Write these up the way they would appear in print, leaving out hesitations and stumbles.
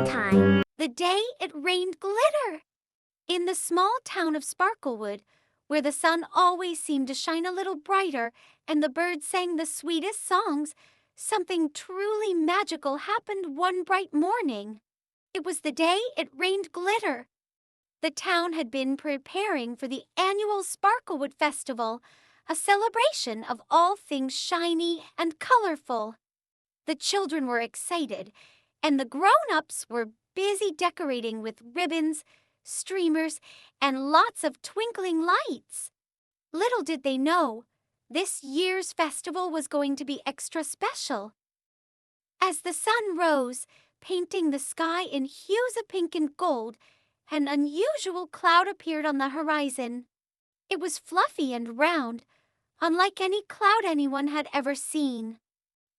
Bedtime. The day it rained glitter. In the small town of Sparklewood, where the sun always seemed to shine a little brighter and the birds sang the sweetest songs, something truly magical happened one bright morning. It was the day it rained glitter. The town had been preparing for the annual Sparklewood Festival, a celebration of all things shiny and colorful. The children were excited, and the grown-ups were busy decorating with ribbons, streamers, and lots of twinkling lights. Little did they know, this year's festival was going to be extra special. As the sun rose, painting the sky in hues of pink and gold, an unusual cloud appeared on the horizon. It was fluffy and round, unlike any cloud anyone had ever seen.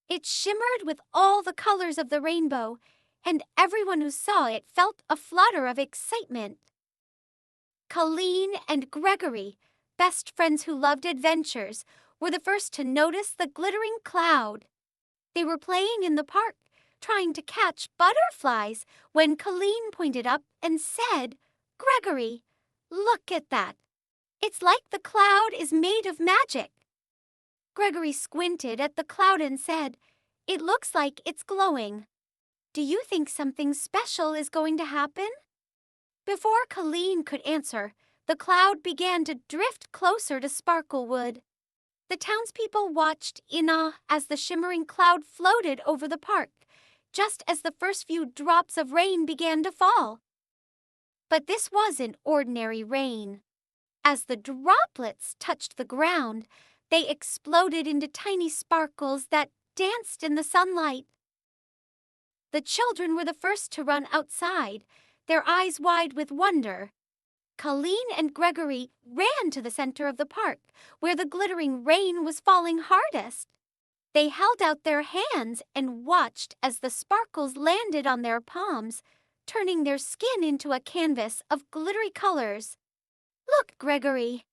It shimmered with all the colors of the rainbow, and everyone who saw it felt a flutter of excitement. Colleen and Gregory, best friends who loved adventures, were the first to notice the glittering cloud. They were playing in the park, trying to catch butterflies, when Colleen pointed up and said, "Gregory, look at that. It's like the cloud is made of magic." Gregory squinted at the cloud and said, "It looks like it's glowing. Do you think something special is going to happen?" Before Colleen could answer, the cloud began to drift closer to Sparklewood. The townspeople watched in awe as the shimmering cloud floated over the park, just as the first few drops of rain began to fall. But this wasn't ordinary rain. As the droplets touched the ground, they exploded into tiny sparkles that danced in the sunlight. The children were the first to run outside, their eyes wide with wonder. Colleen and Gregory ran to the center of the park, where the glittering rain was falling hardest. They held out their hands and watched as the sparkles landed on their palms, turning their skin into a canvas of glittery colors. "Look, Gregory,"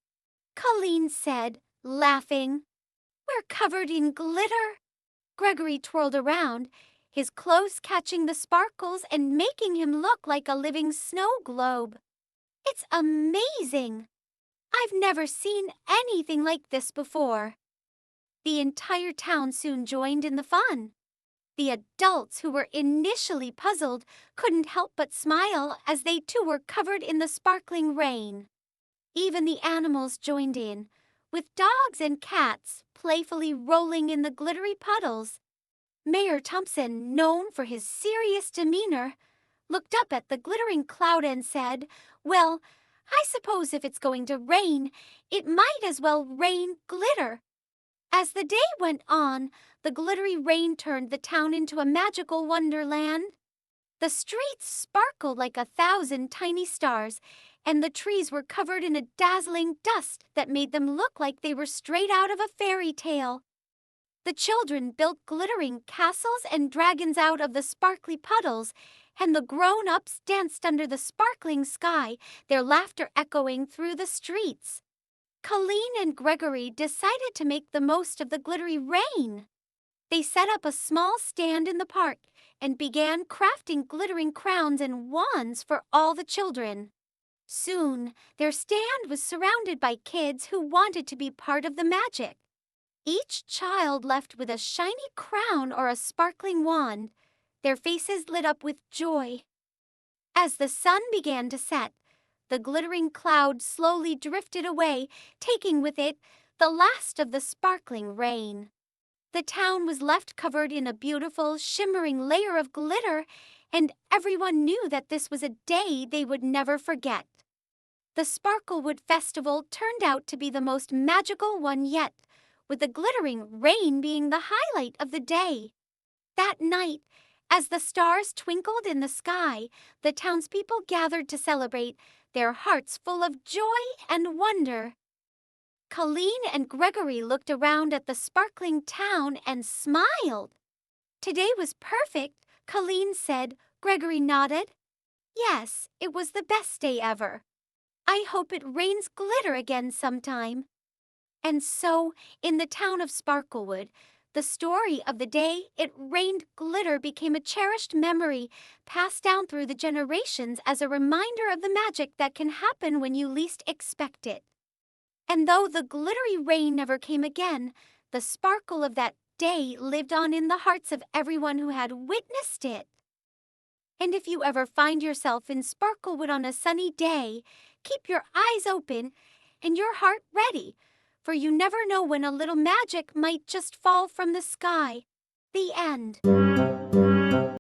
Colleen said, laughing. "We're covered in glitter." Gregory twirled around, his clothes catching the sparkles and making him look like a living snow globe. "It's amazing! I've never seen anything like this before." The entire town soon joined in the fun. The adults, who were initially puzzled, couldn't help but smile as they too were covered in the sparkling rain. Even the animals joined in, with dogs and cats playfully rolling in the glittery puddles. Mayor Thompson, known for his serious demeanor, looked up at the glittering cloud and said, "Well, I suppose if it's going to rain, it might as well rain glitter." As the day went on, the glittery rain turned the town into a magical wonderland. The streets sparkled like 1,000 tiny stars, and the trees were covered in a dazzling dust that made them look like they were straight out of a fairy tale. The children built glittering castles and dragons out of the sparkly puddles, and the grown-ups danced under the sparkling sky, their laughter echoing through the streets. Colleen and Gregory decided to make the most of the glittery rain. They set up a small stand in the park and began crafting glittering crowns and wands for all the children. Soon, their stand was surrounded by kids who wanted to be part of the magic. Each child left with a shiny crown or a sparkling wand, their faces lit up with joy. As the sun began to set, the glittering cloud slowly drifted away, taking with it the last of the sparkling rain. The town was left covered in a beautiful, shimmering layer of glitter, and everyone knew that this was a day they would never forget. The Sparklewood Festival turned out to be the most magical one yet, with the glittering rain being the highlight of the day. That night, as the stars twinkled in the sky, the townspeople gathered to celebrate, their hearts full of joy and wonder. Colleen and Gregory looked around at the sparkling town and smiled. "Today was perfect," Colleen said. Gregory nodded. "Yes, it was the best day ever. I hope it rains glitter again sometime." And so, in the town of Sparklewood, The story of the day it rained glitter became a cherished memory, passed down through the generations as a reminder of the magic that can happen when you least expect it. And though the glittery rain never came again, the sparkle of that day lived on in the hearts of everyone who had witnessed it. And if you ever find yourself in Sparklewood on a sunny day, keep your eyes open and your heart ready, for you never know when a little magic might just fall from the sky. The end.